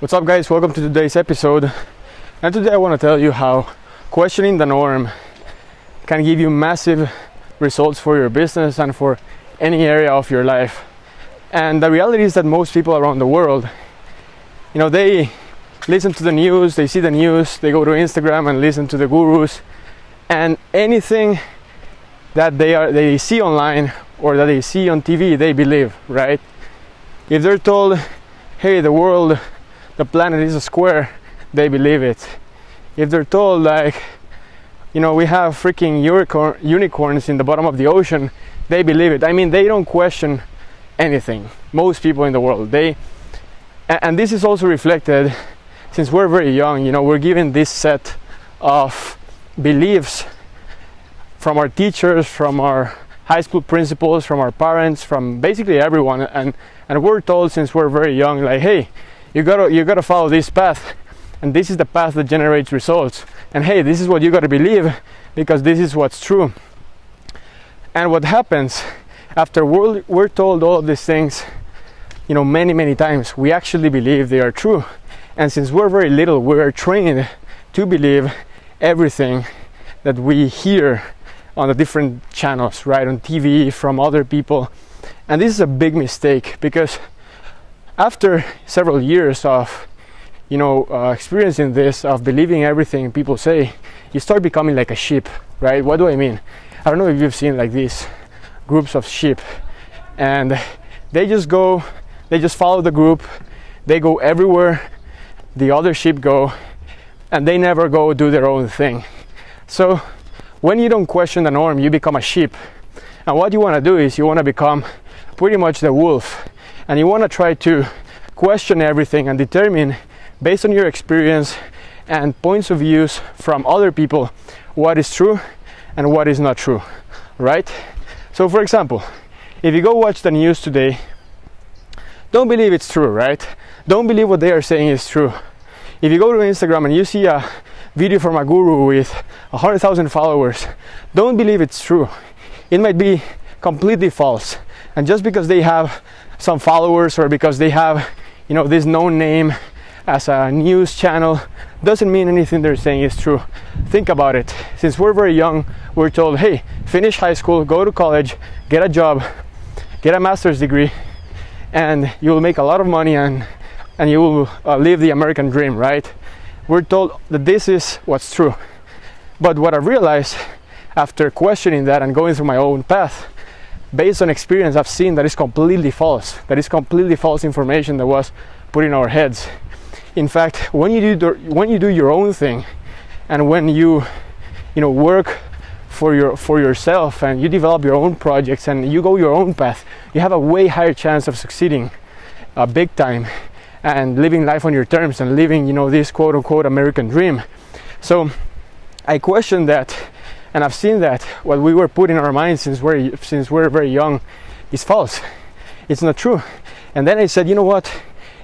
What's up, guys? Welcome to today's episode. And today I want to tell you how questioning the norm can give you massive results for your business and for any area of your life. And the reality is that most people around the world, they listen to the news, they see the news, they go to Instagram and listen to the gurus, and anything that they see online or that they see on TV, they believe, right? If they're told, hey, the planet is a square, they believe it. If they're told, we have freaking unicorns in the bottom of the ocean, they believe it. I mean, they don't question anything. Most people in the world, and this is also reflected since we're very young. We're given this set of beliefs from our teachers, from our high school principals, from our parents, from basically everyone, and we're told since we're very young, like, hey, you gotta follow this path, and this is the path that generates results, and hey, this is what you gotta believe because this is what's true. And what happens after we're told all of these things, many times, we actually believe they are true. And since we're very little, we are trained to believe everything that we hear on the different channels, right, on TV, from other people. And this is a big mistake, because after several years of experiencing this, of believing everything people say, you start becoming like a sheep, right? What do I mean? I don't know if you've seen like these groups of sheep, and they just follow the group, they go everywhere the other sheep go, and they never go do their own thing. So when you don't question the norm, you become a sheep, and what you want to do is you want to become pretty much the wolf, and you want to try to question everything and determine, based on your experience and points of views from other people, what is true and what is not true, right? So for example, if you go watch the news today, don't believe it's true, right? Don't believe what they are saying is true. If you go to Instagram and you see a video from a guru with 100,000 followers, don't believe it's true. It might be completely false. And just because they have some followers, or because they have, this known name as a news channel, doesn't mean anything they're saying is true. Think about it. Since we're very young, we're told, hey, finish high school, go to college, get a job, get a master's degree, and you'll make a lot of money and you will live the American dream, right? We're told that this is what's true. But what I realized after questioning that and going through my own path, based on experience, I've seen that is completely false. That is completely false information that was put in our heads. In fact, when you do your own thing, and when you work for yourself, and you develop your own projects, and you go your own path, you have a way higher chance of succeeding big time and living life on your terms and living this quote unquote American dream. So I question that, and I've seen that what we were put in our minds since we're very young is false. It's not true. And then I said, you know what,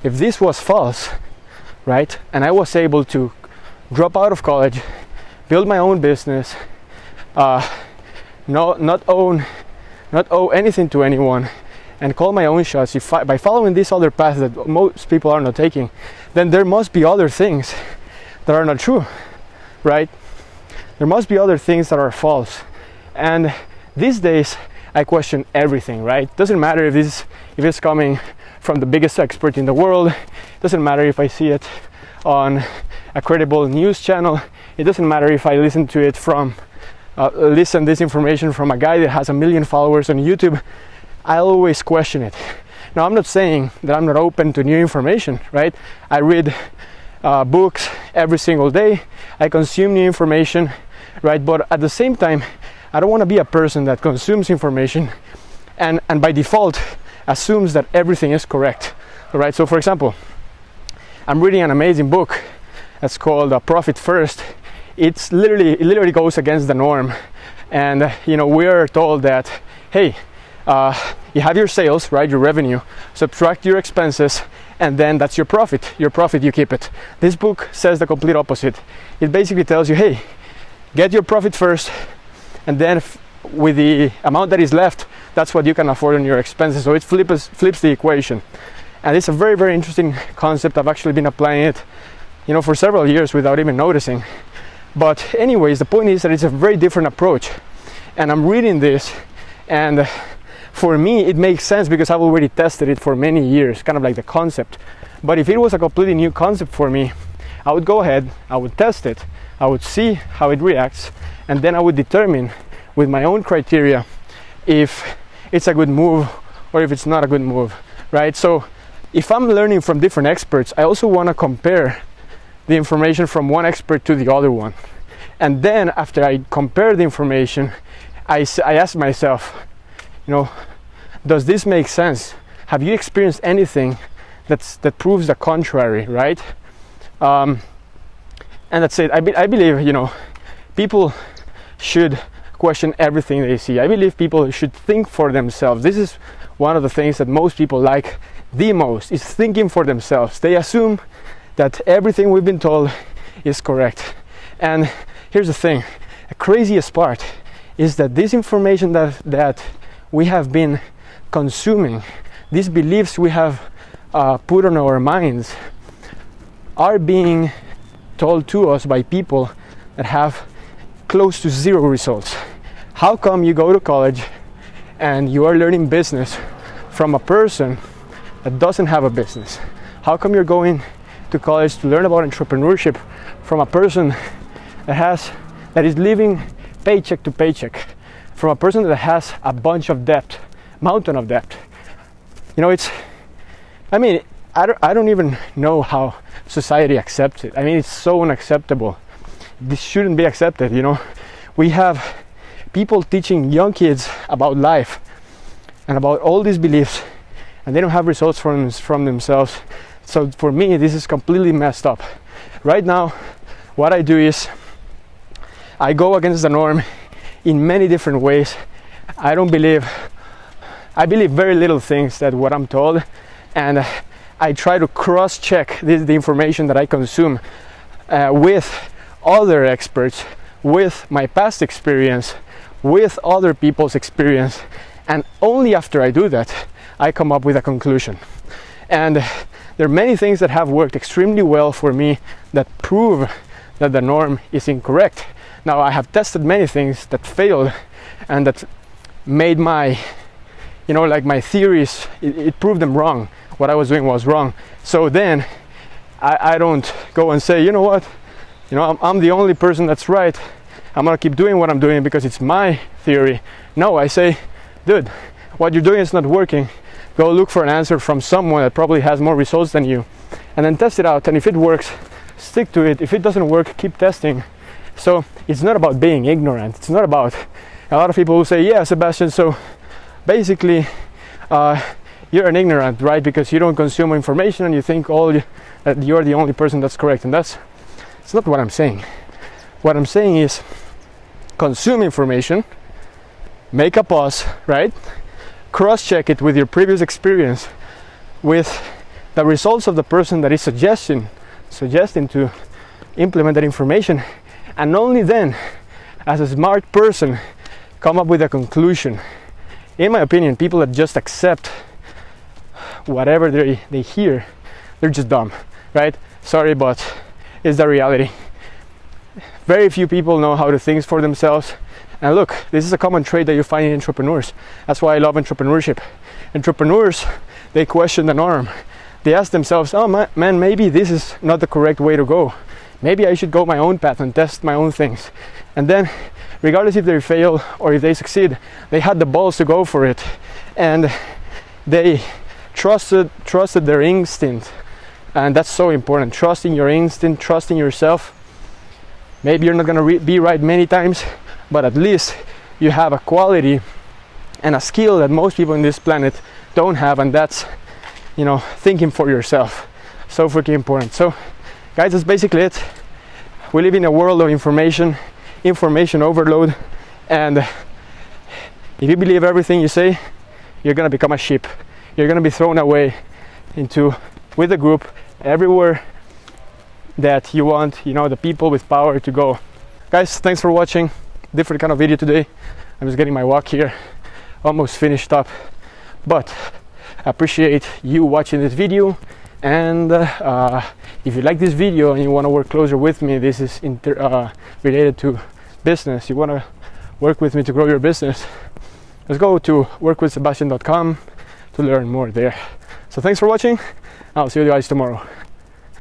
if this was false, right, and I was able to drop out of college, build my own business, not owe anything to anyone, and call my own shots, by following this other path that most people are not taking, then there must be other things that are not true, right? There must be other things that are false. And these days I question everything, right? Doesn't matter if it's coming from the biggest expert in the world. Doesn't matter if I see it on a credible news channel. It doesn't matter if I listen to it listen this information from a guy that has 1 million followers on YouTube. I always question it. Now, I'm not saying that I'm not open to new information, right? I read books every single day. I consume new information, right? But at the same time, I don't want to be a person that consumes information and by default assumes that everything is correct, right? So for example, I'm reading an amazing book that's called Profit First. It literally goes against the norm. And we are told that, hey, you have your sales, right, your revenue, subtract your expenses, and then that's your profit. Your profit, you keep it. This book says the complete opposite. It basically tells you, hey, get your profit first, and then with the amount that is left, that's what you can afford on your expenses. So it flips the equation. And it's a very, very interesting concept. I've actually been applying it, for several years without even noticing. But anyways, the point is that it's a very different approach. And I'm reading this, and for me it makes sense because I've already tested it for many years, kind of like the concept. But if it was a completely new concept for me, I would go ahead, I would test it, I would see how it reacts, and then I would determine with my own criteria if it's a good move or if it's not a good move, right? So if I'm learning from different experts, I also want to compare the information from one expert to the other one. And then after I compare the information, I ask myself, does this make sense? Have you experienced anything that proves the contrary, right? And that's it. I believe, people should question everything they see. I believe people should think for themselves. This is one of the things that most people like the most, is thinking for themselves. They assume that everything we've been told is correct. And here's the thing, the craziest part is that this information that we have been consuming, these beliefs we have put on our minds, are being told to us by people that have close to zero results. How come you go to college and you are learning business from a person that doesn't have a business? How come you're going to college to learn about entrepreneurship from a person that is living paycheck to paycheck, from a person that has a bunch of debt, mountain of debt? I don't even know how society accepts it. It's so unacceptable. This shouldn't be accepted. We have people teaching young kids about life and about all these beliefs, and they don't have results from themselves. So for me, this is completely messed up. Right now, what I do is I go against the norm in many different ways. I believe very little things that what I'm told, and I try to cross-check the information that I consume with other experts, with my past experience, with other people's experience, and only after I do that, I come up with a conclusion. And there are many things that have worked extremely well for me that prove that the norm is incorrect. Now, I have tested many things that failed and that made my theories, it proved them wrong. What I was doing was wrong. So then I don't go and say, I'm the only person that's right. I'm gonna keep doing what I'm doing because it's my theory. No, I say, dude, what you're doing is not working. Go look for an answer from someone that probably has more results than you, and then test it out. And if it works, stick to it. If it doesn't work, keep testing. So it's not about being ignorant. It's not about, a lot of people will say, yeah, Sebastian, so basically you're an ignorant, right? Because you don't consume information and you think that you're the only person that's correct. And it's not what I'm saying. What I'm saying is consume information, make a pause, right? Cross-check it with your previous experience, with the results of the person that is suggesting to implement that information, and only then, as a smart person, come up with a conclusion. In my opinion, people that just accept whatever they hear, they're just dumb, right? Sorry, but it's the reality. Very few people know how to think for themselves. And look, this is a common trait that you find in entrepreneurs. That's why I love entrepreneurship. Entrepreneurs, they question the norm. They ask themselves, oh man, maybe this is not the correct way to go. Maybe I should go my own path and test my own things. And then, regardless if they fail or if they succeed, they had the balls to go for it. And they trusted their instinct. And that's so important. Trusting your instinct, trusting yourself. Maybe you're not going to be right many times, but at least you have a quality and a skill that most people on this planet don't have, and that's, thinking for yourself. So freaking important. So guys, that's basically it. We live in a world of information overload, and if you believe everything you say, you're gonna become a sheep. You're gonna be thrown away with a group everywhere that you want, the people with power to go. Guys, thanks for watching. Different kind of video today. I'm just getting my walk here, almost finished up, but I appreciate you watching this video, and if you like this video and you want to work closer with me, this is related to business, you want to work with me to grow your business, let's go to workwithsebastian.com to learn more there. So thanks for watching. I'll see you guys tomorrow.